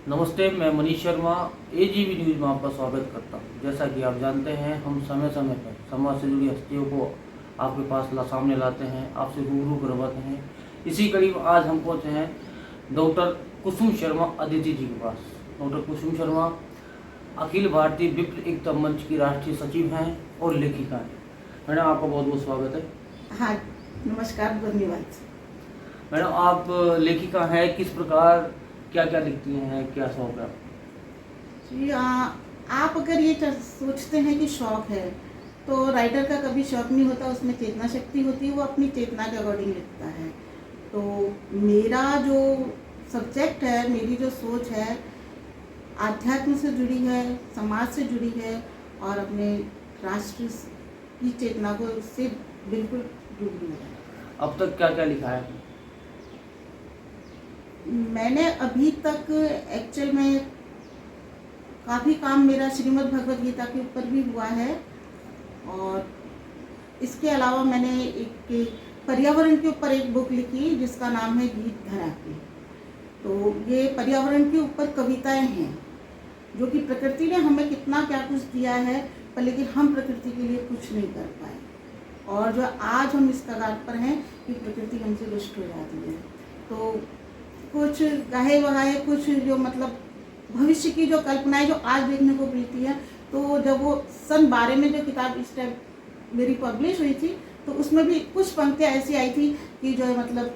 नमस्ते, मैं Manish Sharma AGB news में आपका स्वागत करता हूं। जैसा कि आप जानते हैं, हम समय समय पर समाज से जुड़ी हस्तियों को आपके पास सामने लाते हैं, आपसे रूबरू करवाते हैं। इसी कड़ी में आज हम पहुंचे हैं डॉक्टर कुसुम शर्मा अदिति जी के पास। डॉक्टर कुसुम शर्मा अखिल भारतीय विप्र एकता मंच की राष्ट्रीय सचिव हैं और लेखिका हैं। मैडम, आपका बहुत बहुत स्वागत है। हाँ, नमस्कार, धन्यवाद। मैडम, आप लेखिका हैं, किस प्रकार क्या क्या लिखती हैं, क्या शौक है आपको? जी, आप अगर ये सोचते हैं कि शौक है, तो राइटर का कभी शौक नहीं होता, उसमें चेतना शक्ति होती है, वो अपनी चेतना के अकॉर्डिंग लिखता है। तो मेरा जो सब्जेक्ट है, मेरी जो सोच है, आध्यात्म से जुड़ी है, समाज से जुड़ी है और अपने राष्ट्र की चेतना को उससे बिल्कुल जुड़ी है। अब तक क्या क्या लिखा है? मैंने अभी तक एक्चुअल में काफ़ी काम मेरा श्रीमद् भगवद गीता के ऊपर भी हुआ है और इसके अलावा मैंने एक पर्यावरण के ऊपर एक बुक लिखी जिसका नाम है गीत धरा की। तो ये पर्यावरण के ऊपर कविताएं हैं जो कि प्रकृति ने हमें कितना क्या कुछ दिया है, पर लेकिन हम प्रकृति के लिए कुछ नहीं कर पाए और जो आज हम इस कगार पर हैं कि प्रकृति हमसे रुष्ट हो जाती है। तो कुछ गाहे बगाहे, कुछ जो मतलब भविष्य की जो कल्पनाएं जो आज देखने को मिलती है, तो जब वो सन 12 में जो किताब इस टाइम मेरी पब्लिश हुई थी, तो उसमें भी कुछ पंक्तियाँ ऐसी आई थी कि जो है मतलब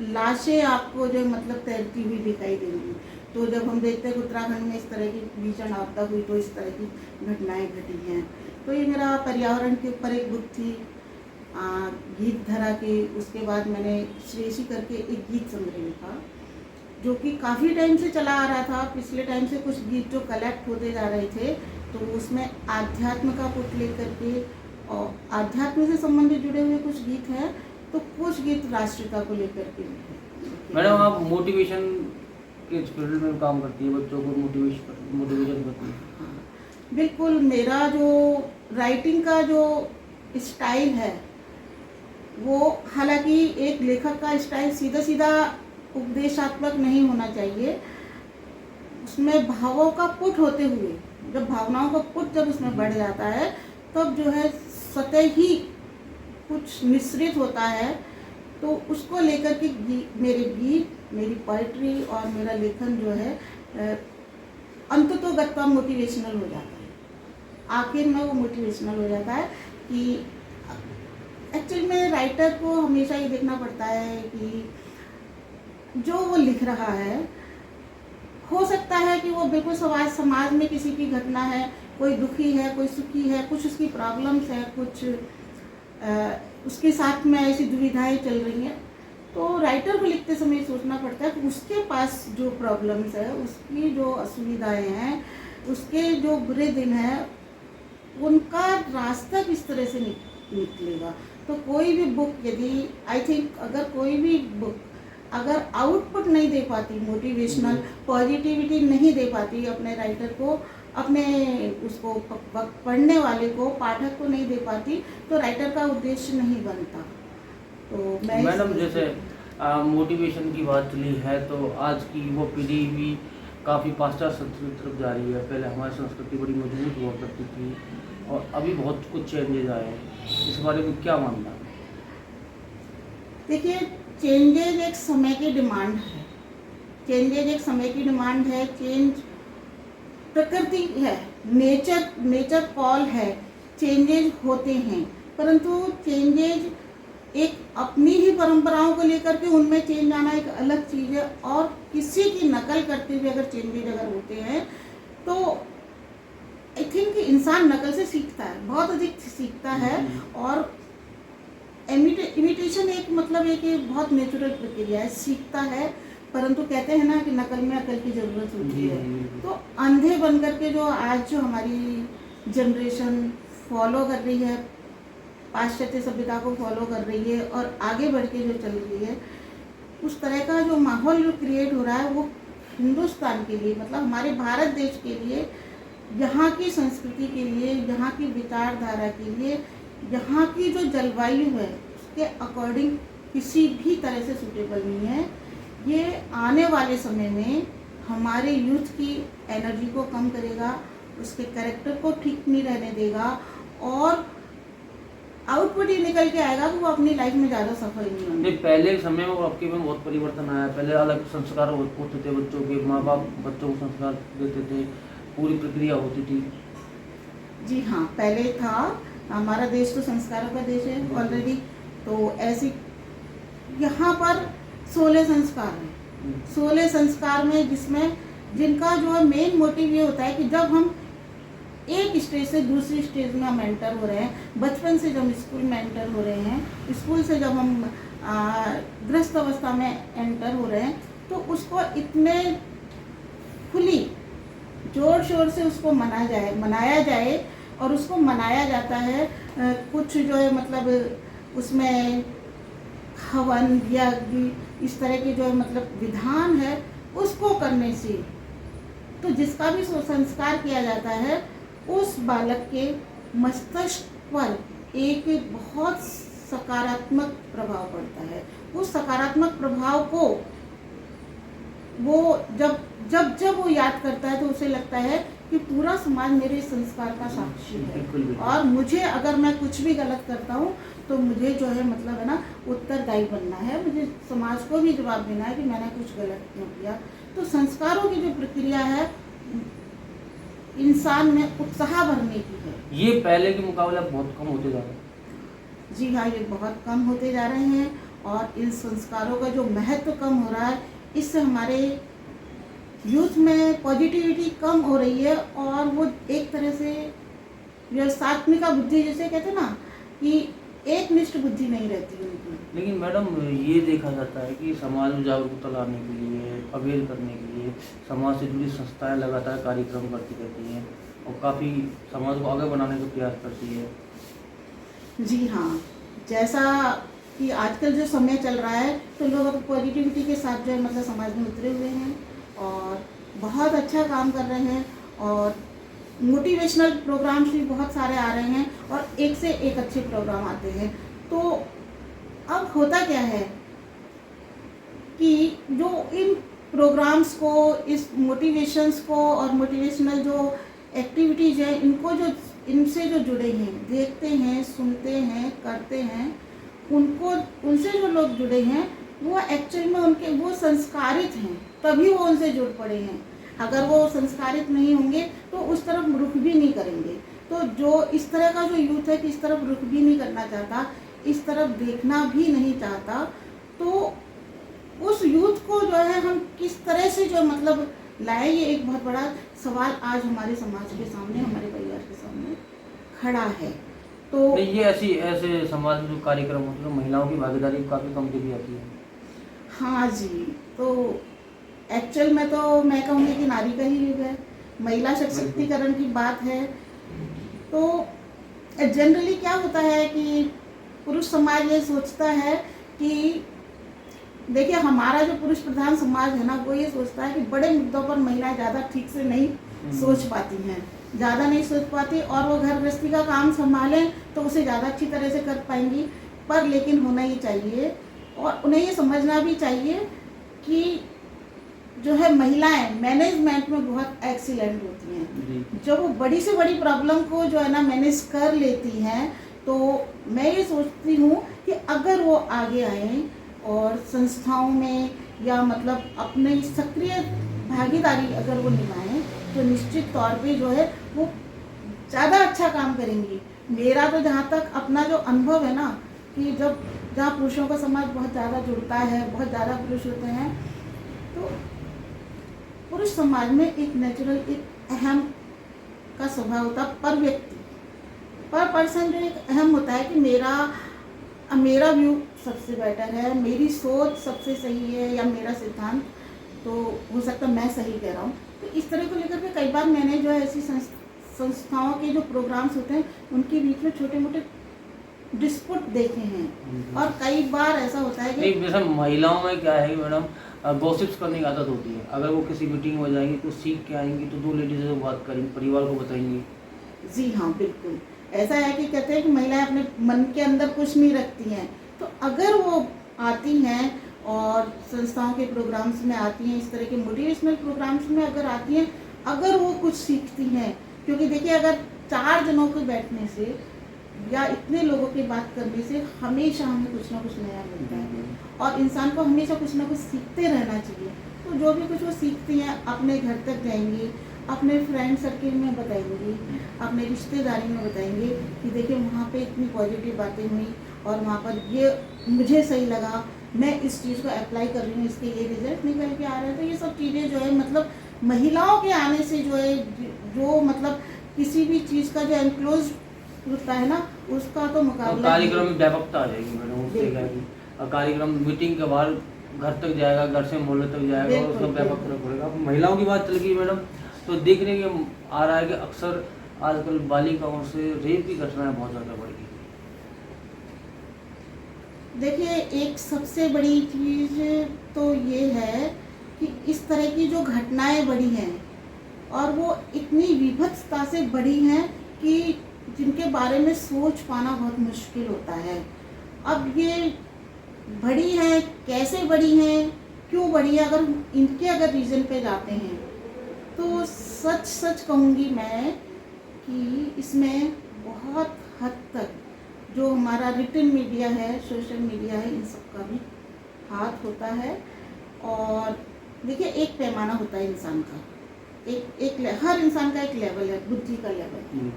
लाशें आपको जो मतलब तैरती हुई दिखाई देंगी। तो जब हम देखते हैं कि उत्तराखंड में इस तरह की भीषण आपदा हुई, तो इस तरह की घटनाएं घटी हैं। तो ये मेरा पर्यावरण के ऊपर एक बुक थी गीत धरा के। उसके बाद मैंने श्रेयसी करके एक गीत संग्रह लिखा जो कि काफ़ी टाइम से चला आ रहा था। पिछले टाइम से कुछ गीत जो कलेक्ट होते जा रहे थे, तो उसमें आध्यात्म का पुट लेकर के और आध्यात्म से संबंधित जुड़े हुए कुछ गीत हैं, तो कुछ गीत राष्ट्रीयता को लेकर के लिखे। मैडम, आप मोटिवेशन के फील्ड में काम करती है, बच्चों को मोटिवेशन करती है। हाँ, बिल्कुल। मेरा जो राइटिंग का जो स्टाइल है, वो हालांकि एक लेखक का स्टाइल सीधा सीधा उपदेशात्मक नहीं होना चाहिए। उसमें भावों का पुट होते हुए, जब भावनाओं का पुट जब उसमें बढ़ जाता है, तब जो है सतह ही कुछ मिश्रित होता है। तो उसको लेकर के मेरे गीत, मेरी पोइट्री और मेरा लेखन जो है अंततोगत्वा मोटिवेशनल हो जाता है। आखिर में वो मोटिवेशनल हो जाता है कि एक्चुअली में राइटर को हमेशा ये देखना पड़ता है कि जो वो लिख रहा है, हो सकता है कि वो बिल्कुल समाज में किसी की घटना है, कोई दुखी है, कोई सुखी है, कुछ उसकी प्रॉब्लम्स है, कुछ उसके साथ में ऐसी दुविधाएं चल रही हैं। तो राइटर को लिखते समय सोचना पड़ता है कि उसके पास जो प्रॉब्लम्स है, उसकी जो असुविधाएं हैं, उसके जो बुरे दिन हैं, उनका रास्ता किस तरह से निकलेगा। तो कोई भी बुक, यदि आई थिंक अगर कोई भी बुक अगर आउटपुट नहीं दे पाती, मोटिवेशनल पॉजिटिविटी नहीं दे पाती अपने राइटर को, अपने उसको पढ़ने वाले को, पाठक को नहीं दे पाती, तो राइटर का उद्देश्य नहीं बनता। तो मैं मैडम, जैसे मोटिवेशन की बात चली है, तो आज की वो पीढ़ी भी काफ़ी पाश्चात्य संस्कृति की तरफ जा रही है। पहले हमारी संस्कृति बड़ी मजबूत हुआ करती थी और अभी बहुत कुछ चेंजेज आए हैं। इस बारे में क्या मानना है? देखिए, चेंजेज एक समय की डिमांड है। चेंजेज एक समय की डिमांड है। चेंज प्रकृति है, नेचर कॉल है। चेंजेज होते हैं, परंतु चेंजेज एक अपनी ही परंपराओं को लेकर के उनमें चेंज आना एक अलग चीज़ है। और किसी की नकल करते हुए अगर चेंजेज अगर होते हैं, तो आई थिंक इंसान नकल से सीखता है, बहुत अधिक सीखता है। और इमिटेशन एक मतलब एक बहुत नेचुरल प्रक्रिया है, सीखता है। परंतु कहते हैं ना कि नकल में अकल की ज़रूरत होती है। तो अंधे बन करके जो आज जो हमारी जनरेशन फॉलो कर रही है, पाश्चात्य सभ्यता को फॉलो कर रही है और आगे बढ़ के जो चल रही है, उस तरह का जो माहौल जो क्रिएट हो रहा है, वो हिंदुस्तान के लिए, मतलब हमारे भारत देश के लिए, यहाँ की संस्कृति के लिए, यहाँ की विचारधारा के लिए, यहाँ की जो जलवायु है, उसके अकॉर्डिंग किसी भी तरह से सूटेबल नहीं है। ये आने वाले समय में हमारे यूथ की एनर्जी को कम करेगा, उसके कैरेक्टर को ठीक नहीं रहने देगा और आउटपुट ही निकल के आएगा कि वो अपनी लाइफ में ज़्यादा सफल नहीं होंगे। नहीं, पहले के समय में और अब के में बहुत परिवर्तन आया। पहले अलग संस्कार होते थे बच्चों के, माँ बाप बच्चों को संस्कार देते थे, पूरी प्रक्रिया होती थी। जी हाँ, पहले था। हमारा देश तो संस्कारों का देश है ऑलरेडी, तो ऐसी यहाँ पर 16 संस्कार हैं। 16 संस्कार में जिनका जो है मेन मोटिव ये होता है कि जब हम एक स्टेज से दूसरी स्टेज में हम एंटर हो रहे हैं, बचपन से जब स्कूल में एंटर हो रहे हैं, स्कूल से जब हम गृहस्थ अवस्था में एंटर हो रहे हैं, तो उसको इतने खुली जोर शोर से उसको मनाया जाए और उसको मनाया जाता है। कुछ जो है मतलब उसमें हवन या इस तरह के जो है मतलब विधान है, उसको करने से तो जिसका भी संस्कार किया जाता है उस बालक के मस्तिष्क पर एक बहुत सकारात्मक प्रभाव पड़ता है। उस सकारात्मक प्रभाव को वो जब वो याद करता है तो उसे लगता है कि पूरा समाज मेरे संस्कार का साक्षी है और मुझे अगर मैं कुछ भी गलत करता हूँ तो मुझे जो है मतलब है ना उत्तरदायी बनना है, मुझे समाज को भी जवाब देना है कि मैंने कुछ गलत क्यों किया। तो संस्कारों की जो प्रक्रिया है इंसान में उत्साह भरने की है। ये पहले के मुकाबले बहुत कम होते जा रहे हैं। जी हाँ, ये बहुत कम होते जा रहे हैं और इन संस्कारों का जो महत्व कम हो रहा है, इससे हमारे यूथ में पॉजिटिविटी कम हो रही है और वो एक तरह से जो सात्विका बुद्धि जिसे कहते हैं ना कि एक निष्ठ बुद्धि नहीं रहती उनकी। लेकिन मैडम ये देखा जाता है कि समाज में जागरूकता लाने के लिए, अवेयर करने के लिए समाज से जुड़ी संस्थाएं लगातार कार्यक्रम करती रहती हैं और काफ़ी समाज को आगे बनाने का प्रयास करती है। जी हाँ, जैसा कि आजकल जो समय चल रहा है तो लोग अब पॉजिटिविटी के साथ जो है मतलब समाज में उतरे हुए हैं और बहुत अच्छा काम कर रहे हैं और मोटिवेशनल प्रोग्राम्स भी बहुत सारे आ रहे हैं और एक से एक अच्छे प्रोग्राम आते हैं। तो अब होता क्या है कि जो इन प्रोग्राम्स को, इस मोटिवेशंस को और मोटिवेशनल जो एक्टिविटीज़ हैं इनसे जो जुड़े हैं, देखते हैं, सुनते हैं, करते हैं, उनसे जो लोग जुड़े हैं वो एक्चुअल में वो संस्कारित हैं, तभी वो उनसे जुड़ पड़े हैं। अगर वो संस्कारित नहीं होंगे तो उस तरफ रुख भी नहीं करेंगे। तो जो इस तरह का जो यूथ है कि इस तरफ रुख भी नहीं करना चाहता, इस तरफ देखना भी नहीं चाहता, तो उस यूथ को जो है हम किस तरह से जो मतलब लाए, ये एक बहुत बड़ा सवाल आज हमारे समाज के सामने, हमारे परिवार के सामने खड़ा है। तो ये ऐसे समाज में जो कार्यक्रम होते हैं तो महिलाओं की भागीदारी काफ़ी कम देखी जाती है। हाँ जी, तो एक्चुअल में तो मैं कहूँगी कि नारी का ही युग है, महिला सशक्तिकरण की बात है। तो जनरली क्या होता है कि पुरुष समाज ये सोचता है कि देखिए हमारा जो पुरुष प्रधान समाज है ना, वो ये सोचता है कि बड़े मुद्दों पर महिलाएं ज़्यादा ठीक से नहीं सोच पाती हैं, ज़्यादा नहीं सोच पाती और वो घर गृहस्थी का काम संभालें तो उसे ज़्यादा अच्छी तरह से कर पाएंगी। पर लेकिन होना ही चाहिए और उन्हें ये समझना भी चाहिए कि जो है महिलाएं मैनेजमेंट में बहुत एक्सीलेंट होती हैं। जब वो बड़ी से बड़ी प्रॉब्लम को जो है ना मैनेज कर लेती हैं, तो मैं ये सोचती हूँ कि अगर वो आगे आए और संस्थाओं में या मतलब अपने सक्रिय भागीदारी अगर वो निभाएं तो निश्चित तौर पे जो है वो ज़्यादा अच्छा काम करेंगी। मेरा तो जहाँ तक अपना जो अनुभव है ना कि जहाँ पुरुषों का समाज बहुत ज़्यादा जुड़ता है, बहुत ज़्यादा पुरुष होते हैं, तो पुरुष समाज में एक नेचुरल एक अहम का स्वभाव होता है पर व्यक्ति, पर पर्सन जो एक अहम होता है कि मेरा व्यू सबसे बेटर है, मेरी सोच सबसे सही है या मेरा सिद्धांत तो हो सकता है मैं सही कह रहा हूँ। तो इस तरह को लेकर के कई बार मैंने जो है ऐसी संस्थाओं के जो प्रोग्राम्स होते हैं उनके बीच में छोटे मोटे डिस्प्यूट देखे हैं और कई बार ऐसा होता है कि जैसे महिलाओं में क्या है मैडम, गॉसिप्स करने की आदत होती है। अगर वो किसी मीटिंग में जाएंगी तो सीख के आएंगी तो दो लेडीज से बात करेंगी, परिवार को बताएंगी। जी हाँ, बिल्कुल ऐसा है कि कहते हैं कि महिलाएं अपने मन के अंदर कुछ नहीं रखती हैं, तो अगर वो आती हैं और संस्थाओं के प्रोग्राम्स में आती हैं, इस तरह के मोटिवेशनल प्रोग्राम्स में अगर आती हैं, अगर वो कुछ सीखती हैं, क्योंकि देखिए अगर 4 जनों के बैठने से या इतने लोगों की बात करने से हमेशा हमें कुछ ना कुछ नया मिलता है और इंसान को हमेशा कुछ ना कुछ सीखते रहना चाहिए। तो जो भी कुछ वो सीखती हैं अपने घर तक जाएंगी, अपने फ्रेंड सर्किल में बताएंगी, अपने रिश्तेदारी में बताएंगे कि देखिए वहाँ पे इतनी पॉजिटिव बातें हुई और वहाँ पर ये मुझे सही लगा, मैं इस चीज़ को अप्लाई कर रही हूँ, इसके ये रिजल्ट निकल के आ रहे हैं। तो ये सब चीज़ें जो है मतलब महिलाओं के आने से जो है जो मतलब किसी भी चीज़ का जो एनक्लोज होता है ना उसका तो मुकाबला कार्यक्रम में व्यापकता आ जाएगी मैडम, उससे क्या है कि कार्यक्रम मीटिंग के बाद घर तक जाएगा, घर से मोहल्ले तक जाएगा और उसका व्यापक फर्क पड़ेगा। अब महिलाओं की बात चल गई मैडम, तो देखने के आ रहा है कि अक्सर आजकल बालिकाओं से रेप की घटनाएं बहुत ज़्यादा बढ़ गई। देखिए एक सबसे बड़ी चीज़ तो ये है कि इस तरह की जो घटनाएं बढ़ी हैं और वो इतनी विभत्सता से बढ़ी हैं कि जिनके बारे में सोच पाना बहुत मुश्किल होता है। अब ये बढ़ी हैं, कैसे बढ़ी हैं, क्यों बढ़ी है, अगर इनके रीज़न पे जाते हैं तो सच कहूँगी मैं कि इसमें बहुत हद तक जो हमारा रिटन मीडिया है, सोशल मीडिया है, इन सब का भी हाथ होता है। और देखिए एक पैमाना होता है इंसान का, हर इंसान का एक लेवल है, बुद्धि का लेवल,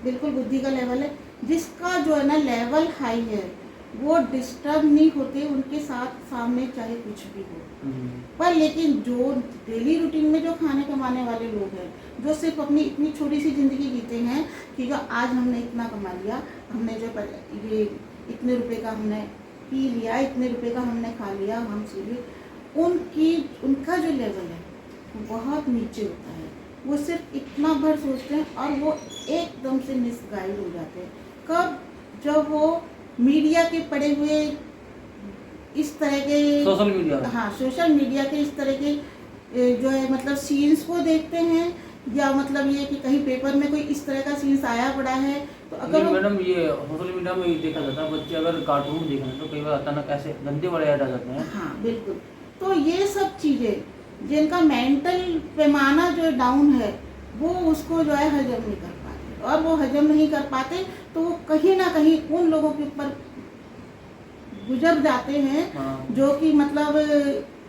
बिल्कुल बुद्धि का लेवल है। जिसका जो है ना लेवल हाई है वो डिस्टर्ब नहीं होते उनके साथ सामने चाहे कुछ भी हो। पर लेकिन जो डेली रूटीन में जो खाने कमाने वाले लोग हैं, जो सिर्फ अपनी इतनी छोटी सी ज़िंदगी जीते हैं कि जो आज हमने इतना कमा लिया, हमने जो ये इतने रुपए का हमने पी लिया, इतने रुपए का हमने खा लिया, हम सीधे उनका जो लेवल है वो बहुत नीचे होता है। वो सिर्फ इतना भर सोचते हैं और वो एकदम से मिसगाइड हो जाते हैं। कब? जब वो मीडिया के पड़े हुए इस तरह के सोशल मीडिया के इस तरह के जो है मतलब सीन्स को देखते हैं, या मतलब ये कि कहीं पेपर में कोई इस तरह का सीन्स आया पड़ा है तो अगर मैडम ये सोशल मीडिया में देखा जाता है, बच्चे अगर कार्टून देख रहे हैं तो कई बार अचानक ऐसे गंदे वाले ऐड आ जाते हैं। हाँ बिल्कुल। तो ये सब चीज़ें जिनका मेंटल पैमाना जो डाउन है वो उसको जो है हजम नहीं कर पाते, और वो हजम नहीं कर पाते तो वो कहीं ना कहीं उन लोगों के ऊपर गुजर जाते हैं जो कि मतलब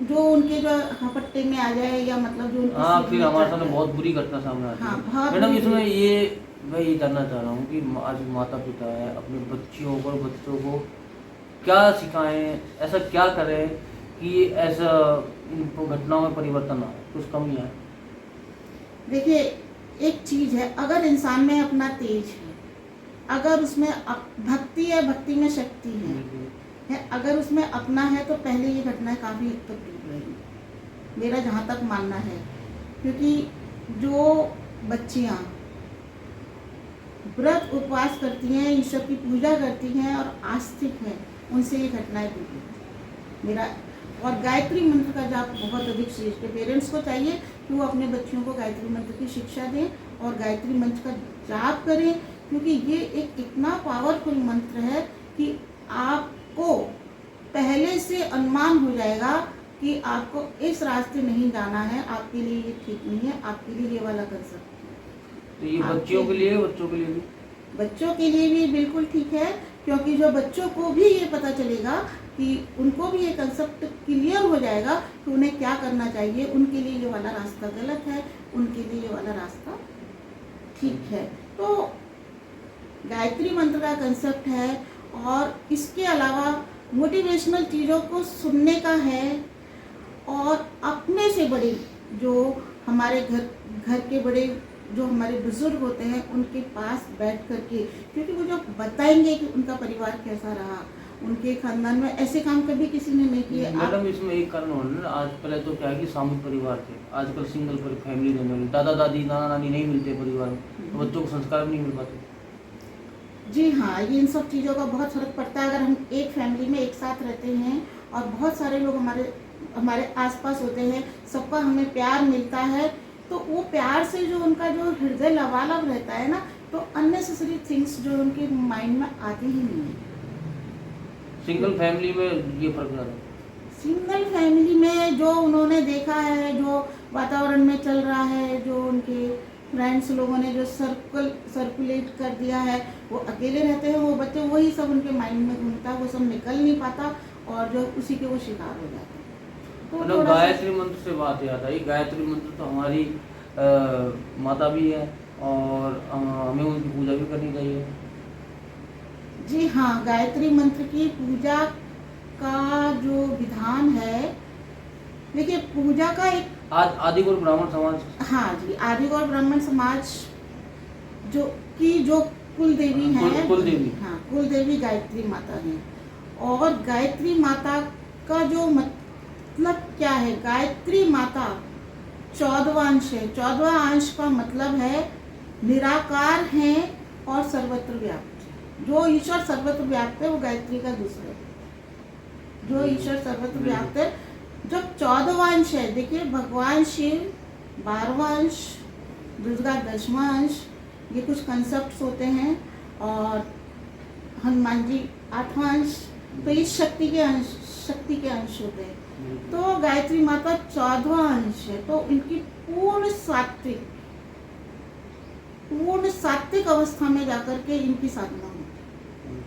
जो उनके जो हपट्टे में आ जाए, या मतलब जो फिर हमारे सामने बहुत बुरी घटना सामने आती है। मैडम इसमें ये मैं ये जानना चाह रहा हूँ कि आज माता पिता है अपने बच्चों को क्या सिखाएं, ऐसा क्या करें कि ऐसा इन घटनाओं में परिवर्तन आए, कुछ कमी आए। देखिए एक चीज़ है, अगर इंसान में अपना तेज है, अगर उसमें भक्ति है, भक्ति में शक्ति है, अगर उसमें अपना है तो पहले ये घटनाएं काफ़ी हद तक दूर रहेगी, मेरा जहाँ तक मानना है। क्योंकि जो बच्चियाँ व्रत उपवास करती हैं, ईश्वर की पूजा करती हैं और आस्तिक हैं, उनसे ये घटनाएं दूर मेरा। और गायत्री मंत्र का जाप बहुत अधिक श्रेष्ठ है। पेरेंट्स को चाहिए कि वो अपने बच्चों को गायत्री मंत्र की शिक्षा दें और गायत्री मंत्र का जाप करें, क्योंकि ये एक इतना पावरफुल मंत्र है कि आपको पहले से अनुमान हो जाएगा कि आपको इस रास्ते नहीं जाना है, आपके लिए ये ठीक नहीं है, आपके लिए ये वाला कर सकते हैं। तो ये बच्चों के लिए बच्चों के लिए भी बिल्कुल ठीक है, क्योंकि जो बच्चों को भी ये पता चलेगा कि उनको भी ये कंसेप्ट क्लियर हो जाएगा कि उन्हें क्या करना चाहिए, उनके लिए ये वाला रास्ता गलत है, उनके लिए ये वाला रास्ता ठीक है। तो गायत्री मंत्र का कंसेप्ट है, और इसके अलावा मोटिवेशनल चीज़ों को सुनने का है, और अपने से बड़े जो हमारे घर के बड़े जो हमारे बुजुर्ग होते हैं उनके पास बैठ करके, क्योंकि वो जो बताएंगे कि उनका परिवार कैसा रहा, उनके खानदान में ऐसे काम कभी किसी ने नहीं किए। मैडम इसमें एक कारण हो रहा है, आज पहले तो क्या है कि सामूहिक परिवार थे, आजकल सिंगल फैमिली रहने लगी, दादा दादी नाना नानी नहीं मिलते परिवार में, तो बच्चों को संस्कार भी नहीं मिल पाते। जी हाँ, ये इन सब चीज़ों का बहुत फर्क पड़ता है। अगर हम एक फैमिली में एक साथ रहते हैं और बहुत सारे लोग हमारे आसपास होते हैं, सबका हमें प्यार मिलता है, तो वो प्यार से जो उनका जो हृदय लबालब रहता है ना, तो अननेसेसरी थिंग्स जो उनके माइंड में आती ही नहीं है। सिंगल फैमिली में ये फर्क ज़्यादा है। सिंगल फैमिली में जो उन्होंने देखा है, जो वातावरण में चल रहा है, जो उनके फ्रेंड्स लोगों ने जो सर्कुलेट कर दिया है, वो अकेले रहते हैं वो बच्चे, वही सब उनके माइंड में घूमता है, वो सब निकल नहीं पाता और जो उसी के वो शिकार हो जाते हैं। तो मतलब थोड़ा सा गायत्री मंत्र से बात याद आई। गायत्री मंत्र तो हमारी माता भी है और हमें उनकी पूजा भी करनी चाहिए। जी हाँ, गायत्री मंत्र की पूजा का जो विधान है, देखिए पूजा का एक आज आदिगुरु ब्राह्मण समाज, हाँ जी, आदिगौर ब्राह्मण समाज जो कुल देवी है, कुल देवी, हाँ, कुल देवी गायत्री माता है। और गायत्री माता का जो मतलब क्या है, गायत्री माता 14वां अंश है। 14वां अंश का मतलब है निराकार है और सर्वत्र व्याप्त है। जो ईश्वर सर्वत्र व्याप्त है वो गायत्री का दूसरा है। जो ईश्वर सर्वत्र व्याप्त है, जब 14वां अंश है, देखिए भगवान शिव 12वां अंश, दुर्गा 10वां अंश, ये कुछ कंसेप्ट होते हैं, और हनुमान जी 8वां अंश, तो ये शक्ति के अंश होते हैं। तो गायत्री माता 14वां अंश है, तो इनकी पूर्ण सात्विक अवस्था में जाकर के इनकी साधना होती है।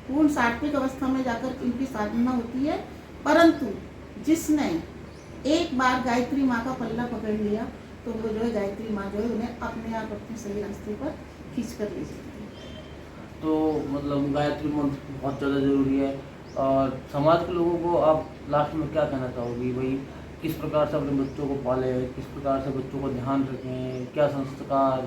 पूर्ण सात्विक अवस्था में जाकर इनकी साधना होती है। परंतु जिसने एक बार गायत्री माँ का पल्ला पकड़ लिया, तो वो जो है गायत्री माँ जो है उन्हें अपने आप अपने सही रास्ते पर खींच कर ले जाती है। तो मतलब गायत्री मंत्र बहुत ज़्यादा ज़रूरी है। और समाज के लोगों को आप लास्ट में क्या कहना चाहोगी भाई, किस प्रकार से अपने बच्चों को पाले, किस प्रकार से बच्चों को ध्यान रखें, क्या संस्कार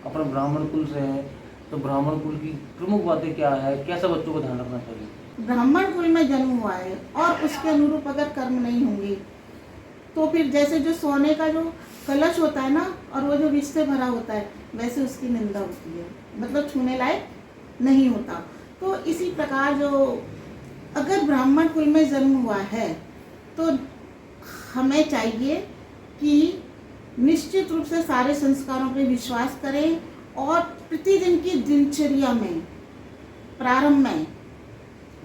अपने ब्राह्मण कुल से है, तो ब्राह्मण कुल की प्रमुख बातें क्या है, कैसे बच्चों को ध्यान रखना चाहिए? ब्राह्मण कुल में जन्म हुआ है और उसके अनुरूप अगर कर्म नहीं होंगे, तो फिर जैसे जो सोने का जो कलश होता है ना, और वो जो विष से भरा होता है, वैसे उसकी निंदा होती है, मतलब छूने लायक नहीं होता। तो इसी प्रकार जो अगर ब्राह्मण कुल में जन्म हुआ है, तो हमें चाहिए कि निश्चित रूप से सारे संस्कारों पर विश्वास करें और प्रतिदिन की दिनचर्या में प्रारंभ में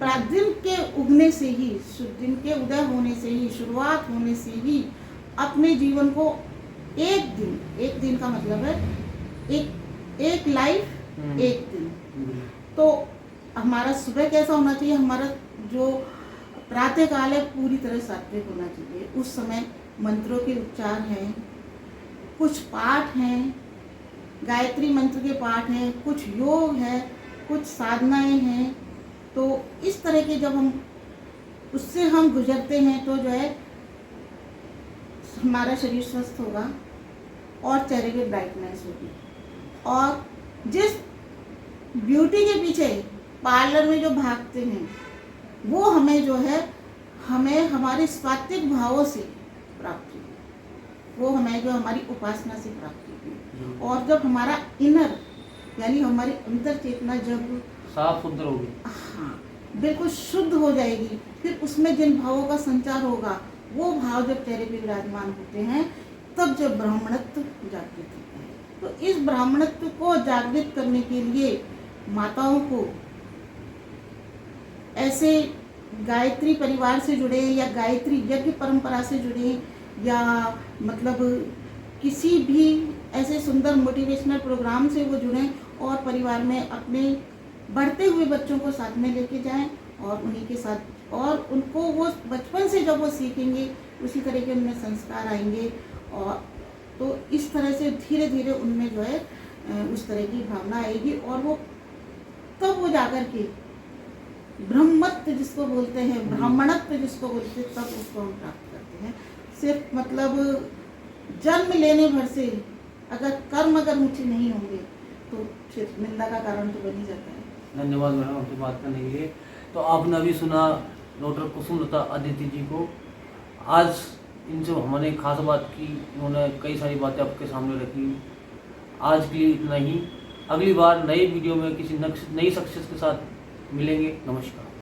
दिन के उगने से ही, दिन के उदय होने से ही, शुरुआत होने से ही अपने जीवन को एक दिन का मतलब है एक लाइफ एक दिन। तो हमारा सुबह कैसा होना चाहिए, हमारा जो प्रातः काल है पूरी तरह सात्विक होना चाहिए। उस समय मंत्रों के उच्चार हैं, कुछ पाठ हैं, गायत्री मंत्र के पाठ हैं, कुछ योग है, कुछ साधनाएं हैं। तो इस तरह के जब उससे हम गुजरते हैं, तो जो है हमारा शरीर स्वस्थ होगा और चेहरे की ब्राइटनेस होगी। और जिस ब्यूटी के पीछे पार्लर में जो भागते हैं, वो हमें जो है हमारे सात्विक भावों से प्राप्त होगी, वो हमें जो हमारी उपासना से प्राप्त होगी। और जब हमारा इनर यानी हमारी अंतर चेतना जब साफ सुथरा होगी, हाँ बिल्कुल शुद्ध हो जाएगी, फिर उसमें जिन भावों का संचार होगा, वो भाव जब चेहरे पे विराजमान होते हैं, तब जब ब्राह्मणत्व जागृत होता है। तो इस ब्राह्मणत्व को जागृत करने के लिए माताओं को ऐसे गायत्री परिवार से जुड़े या गायत्री यज्ञ परंपरा से जुड़े, या मतलब किसी भी ऐसे सुंदर मोटिवेशनल प्रोग्राम से वो जुड़ें और परिवार में अपने बढ़ते हुए बच्चों को साथ में लेके जाएं और उन्हीं के साथ, और उनको वो बचपन से जब वो सीखेंगे उसी तरह के उनमें संस्कार आएंगे, और तो इस तरह से धीरे धीरे उनमें जो है उस तरह की भावना आएगी, और वो तब वो जाकर के ब्रह्मत्व जिसको बोलते हैं, ब्राह्मणत्व जिसको बोलते हैं, तब उसको हम प्राप्त करते हैं। सिर्फ मतलब जन्म लेने भर से कर्म अगर ऊँचे नहीं होंगे, तो फिर निंदा का कारण तो बन ही जाता है। धन्यवाद मैडम आपसे बात करने के लिए। तो आपने अभी सुना डॉक्टर कुसुमलता अदिति जी को। आज इनसे हमने खास बात की, उन्होंने कई सारी बातें आपके सामने रखी। आज के लिए इतना ही। अगली बार नई वीडियो में किसी नई सक्सेस के साथ मिलेंगे। नमस्कार।